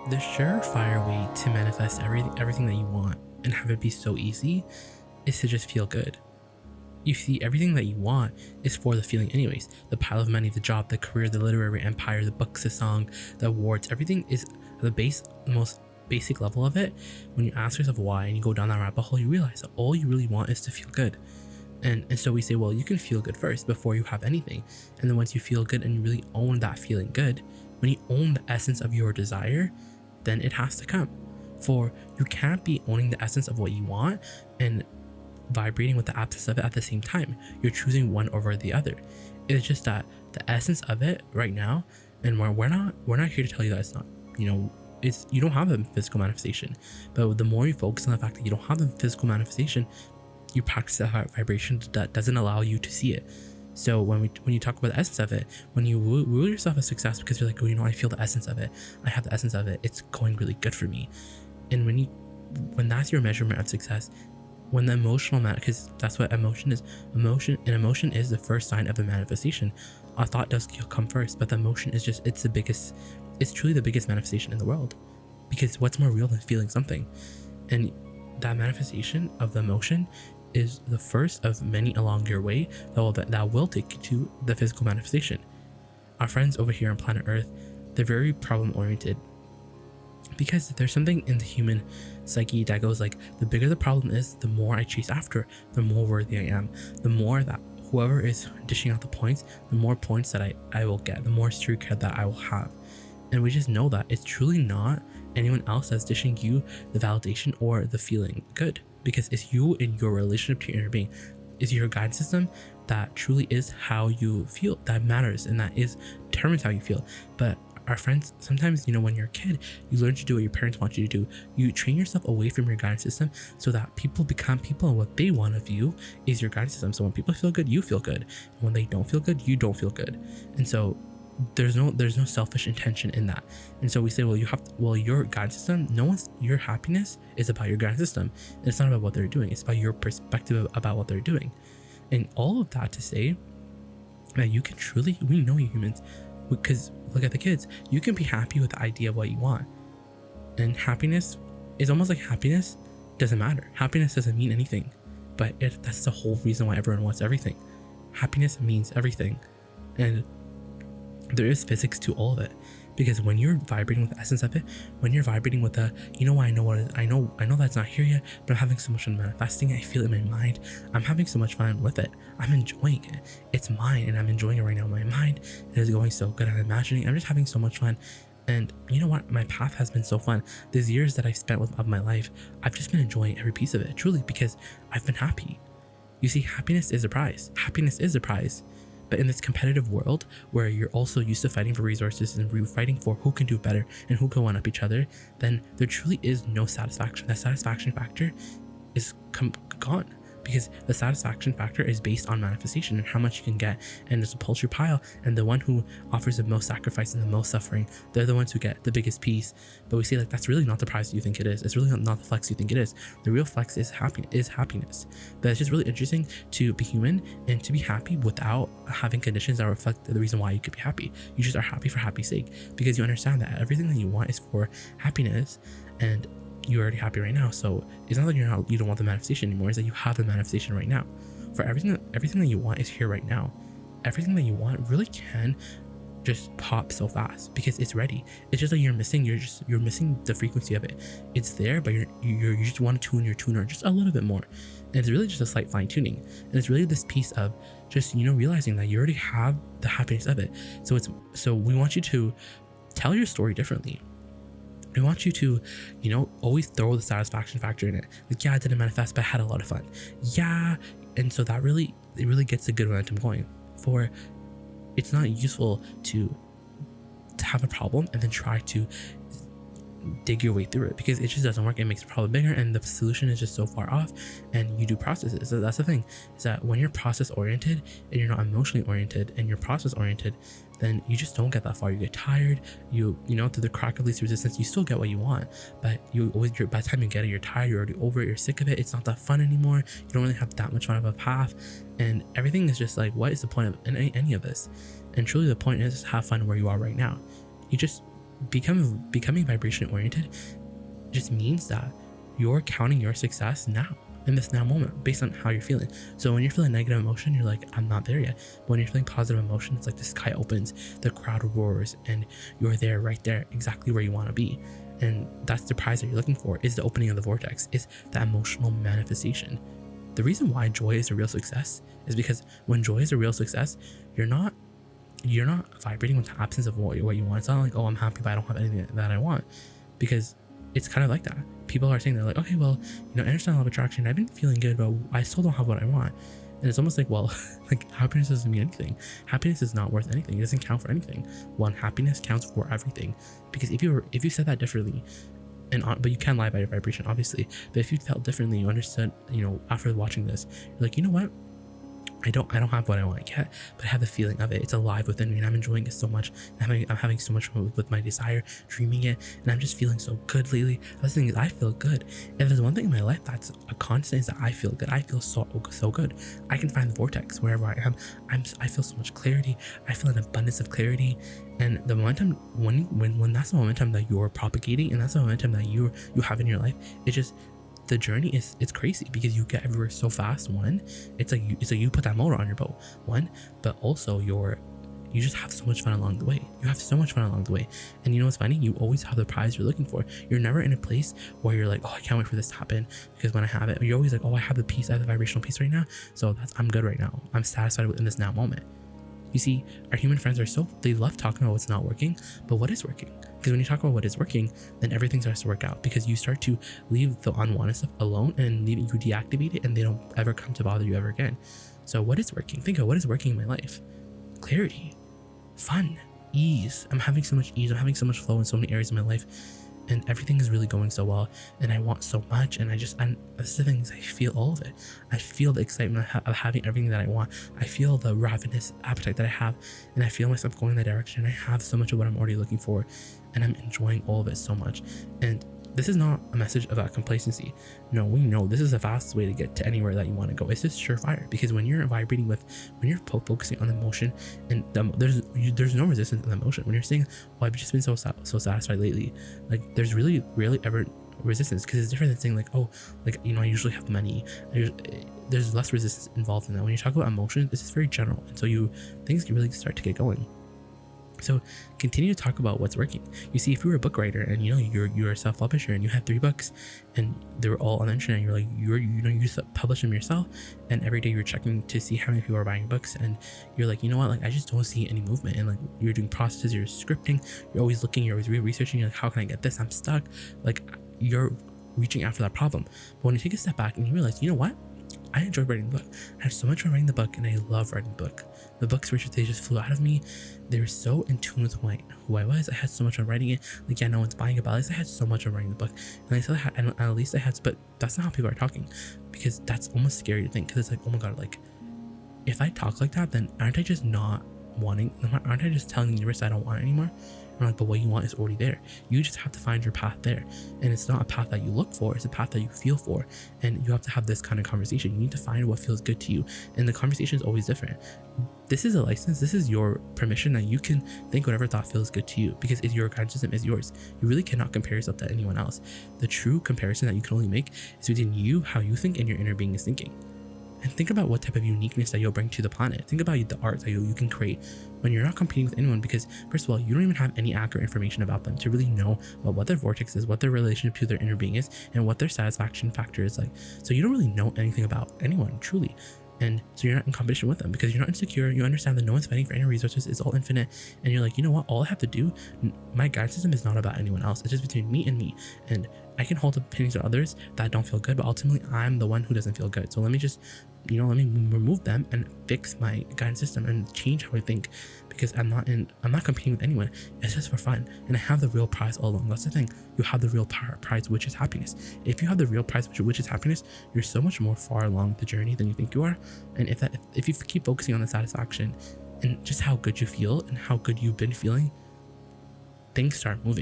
The surefire way to manifest everything that you want and have it be so easy is to just feel good. You see, everything that you want is for the feeling anyways. The pile of money, the job, the career, the literary empire, the books, the song, the awards, everything is the most basic level of it. When you ask yourself why and you go down that rabbit hole, you realize that all you really want is to feel good. And so we say, well, you can feel good first before you have anything. And then once you feel good and you really own that feeling good, when you own the essence of your desire, then it has to come. For you can't be owning the essence of what you want and vibrating with the absence of it at the same time. You're choosing one over the other. It's just that the essence of it right now, and we're not here to tell you that it's not, it's, you don't have a physical manifestation. But the more you focus on the fact that you don't have a physical manifestation, you practice that vibration that doesn't allow you to see it. So when you talk about the essence of it, when you rule yourself as success because you're like, oh, I feel the essence of it, I have the essence of it, it's going really good for me. And when that's your measurement of success, when the emotional because that's what emotion is. Emotion is the first sign of a manifestation. A thought does come first, but the emotion is just, it's truly the biggest manifestation in the world, because what's more real than feeling something? And that manifestation of the emotion is the first of many along your way that will take you to the physical manifestation. Our friends over here on planet Earth, they're very problem oriented, because there's something in the human psyche that goes like, the bigger the problem is, the more I chase after, the more worthy I am. The more that whoever is dishing out the points, the more points that I will get, the more street cred that I will have. And we just know that it's truly not anyone else that's dishing you the validation or the feeling good, because it's you in your relationship to your inner being. It's your guidance system that truly is how you feel that matters, and that determines how you feel. But our friends, sometimes, when you're a kid, you learn to do what your parents want you to do. You train yourself away from your guidance system so that people become people, and what they want of you is your guidance system. So when people feel good, you feel good. And when they don't feel good, you don't feel good. And so there's no selfish intention in that. And so we say, well, your guidance system, your happiness is about your guidance system. And it's not about what they're doing. It's about your perspective about what they're doing. And all of that to say that you can truly, we know you humans, because look at the kids, you can be happy with the idea of what you want. And happiness is almost like happiness doesn't matter. Happiness doesn't mean anything, but that's the whole reason why everyone wants everything. Happiness means everything. And there is physics to all of it, because when you're vibrating with the essence of it, when you're vibrating with the, I know what it is, I know that's not here yet, but I'm having so much fun manifesting it. I feel it in my mind. I'm having so much fun with it. I'm enjoying it. It's mine, and I'm enjoying it right now in my mind. It is going so good. I'm imagining. I'm just having so much fun. And you know what? My path has been so fun. These years that I've spent of my life, I've just been enjoying every piece of it, truly, because I've been happy. You see, happiness is a prize. Happiness is a prize. But in this competitive world where you're also used to fighting for resources and fighting for who can do better and who can one up each other, then there truly is no satisfaction. That satisfaction factor is gone, because the satisfaction factor is based on manifestation and how much you can get. And there's a poultry pile, and the one who offers the most sacrifice and the most suffering, they're the ones who get the biggest piece. But we say, like, that's really not the prize you think it is. It's really not the flex you think it is. The real flex is happiness. But it's just really interesting to be human and to be happy without having conditions that reflect the reason why you could be happy. You just are happy for happy's sake, because you understand that everything that you want is for happiness, and you're already happy right now. So it's not that you don't want the manifestation anymore, it's that you have the manifestation right now. For everything that you want is here right now. Everything that you want really can just pop so fast because it's ready. It's just like you're missing the frequency of it. It's there, but you just want to tune your tuner just a little bit more. And it's really just a slight fine tuning. And it's really this piece of just, realizing that you already have the happiness of it. So we want you to tell your story differently. We want you to, always throw the satisfaction factor in it. Like, yeah, I didn't manifest, but I had a lot of fun. Yeah. And so that it really gets a good momentum going. For it's not useful to have a problem and then try to dig your way through it, because it just doesn't work. It makes the problem bigger, and the solution is just so far off. And you do processes. So that's the thing, is that when you're process oriented and you're not emotionally oriented and you're process oriented, then you just don't get that far. You get tired. Through the crack of least resistance, you still get what you want, but by the time you get it, you're tired. You're already over it. You're sick of it. It's not that fun anymore. You don't really have that much fun of a path, and everything is just like, what is the point of any of this? And truly, the point is have fun where you are right now. You just becoming vibration oriented just means that you're counting your success now, in this now moment, based on how you're feeling. So when you're feeling negative emotion, you're like, I'm not there yet. But when you're feeling positive emotion, it's like the sky opens, the crowd roars, and you're there, right there, exactly where you want to be. And that's the prize that you're looking for, is the opening of the vortex, is the emotional manifestation. The reason why joy is a real success is because when joy is a real success, you're not vibrating with the absence of what you want. It's not like, oh, I'm happy but I don't have anything that I want, because it's kind of like that. People are saying, they're like, okay, well, I understand law of attraction, I've been feeling good, but I still don't have what I want. And it's almost like, well, like, happiness doesn't mean anything. Happiness is not worth anything. It doesn't count for anything. One, happiness counts for everything. Because if you said that differently, but you can lie by your vibration, obviously, but if you felt differently, you understood, after watching this, you're like, you know what, I don't have what I want yet, but I have the feeling of it. It's alive within me, and I'm enjoying it so much. I'm having so much fun with my desire, dreaming it, and I'm just feeling so good lately. The thing is, I feel good. If there's one thing in my life that's a constant, is that I feel good. I feel so good. I can find the vortex wherever I am. I feel so much clarity. I feel an abundance of clarity, and the momentum, when that's the momentum that you're propagating, and that's the momentum that you have in your life, the journey it's crazy, because you get everywhere so fast. One, it's like you put that motor on your boat. One, but also you just have so much fun along the way. You have so much fun along the way. And you know what's funny? You always have the prize you're looking for. You're never in a place where you're like, oh, I can't wait for this to happen, because when I have it, you're always like, oh, I have the peace, I have the vibrational peace right now, so I'm good right now. I'm satisfied in this now moment. You see, our human friends they love talking about what's not working, but what is working? Because when you talk about what is working, then everything starts to work out, because you start to leave the unwanted stuff alone, and you deactivate it, and they don't ever come to bother you ever again. So what is working? Think of what is working in my life. Clarity, fun, ease. I'm having so much ease. I'm having so much flow in so many areas of my life, and everything is really going so well, and I want so much, and that's the thing, is I feel all of it. I feel the excitement of having everything that I want. I feel the ravenous appetite that I have, and I feel myself going in that direction. I have so much of what I'm already looking for, and I'm enjoying all of it so much. And this is not a message about complacency. No, we know this is the fastest way to get to anywhere that you want to go. It's just surefire, because when you're vibrating when you're focusing on emotion, and there's no resistance in the emotion. When you're saying, well, I've just been so satisfied lately, like, there's really rarely ever resistance, because it's different than saying, like, oh, like, I usually have money. There's less resistance involved in that. When you talk about emotion, this is very general, and so things can really start to get going. So continue to talk about what's working. You see, if you were a book writer, and you're a self-publisher, and you had 3 books, and they were all on the internet, and you're like, you publish them yourself, and every day you're checking to see how many people are buying books, and you're like, you know what, like, I just don't see any movement. And like, you're doing processes, you're scripting, you're always looking, you're always researching, you're like, how can I get this? I'm stuck. Like, you're reaching after that problem. But when you take a step back and you realize, you know what, I enjoy writing the book. I have so much fun writing the book, and I love writing the book. The books they just flew out of me. They were so in tune with who I was. I had so much fun writing it. Like, yeah, no one's buying it, but at least I had so much fun writing the book. And I still had, and at least I had, but that's not how people are talking, because that's almost scary to think, because it's like, oh my God, like, if I talk like that, then aren't I just not wanting, aren't I just telling the universe I don't want it anymore? I'm like, but what you want is already there. You just have to find your path there. And it's not a path that you look for, it's a path that you feel for. And you have to have this kind of conversation. You need to find what feels good to you. And the conversation is always different. This is a license. This is your permission that you can think whatever thought feels good to you, because your guidance system is yours. You really cannot compare yourself to anyone else. The true comparison that you can only make is between you, how you think, and your inner being is thinking. And think about what type of uniqueness that you'll bring to the planet. Think about the art that you can create when you're not competing with anyone, because first of all, you don't even have any accurate information about them to really know about what their vortex is, what their relationship to their inner being is, and what their satisfaction factor is like. So you don't really know anything about anyone, truly. And so you're not in competition with them, because you're not insecure. You understand that no one's fighting for any resources. It's all infinite. And you're like, you know what? All I have to do, my guidance system is not about anyone else. It's just between me and me. And I can hold opinions of others that don't feel good, but ultimately I'm the one who doesn't feel good. So let me just, let me remove them and fix my guidance system and change how I think, because I'm not competing with anyone. It's just for fun. And I have the real prize all along. That's the thing. You have the real prize, which is happiness. If you have the real prize, which is happiness, you're so much more far along the journey than you think you are. And if you keep focusing on the satisfaction and just how good you feel and how good you've been feeling, things start moving.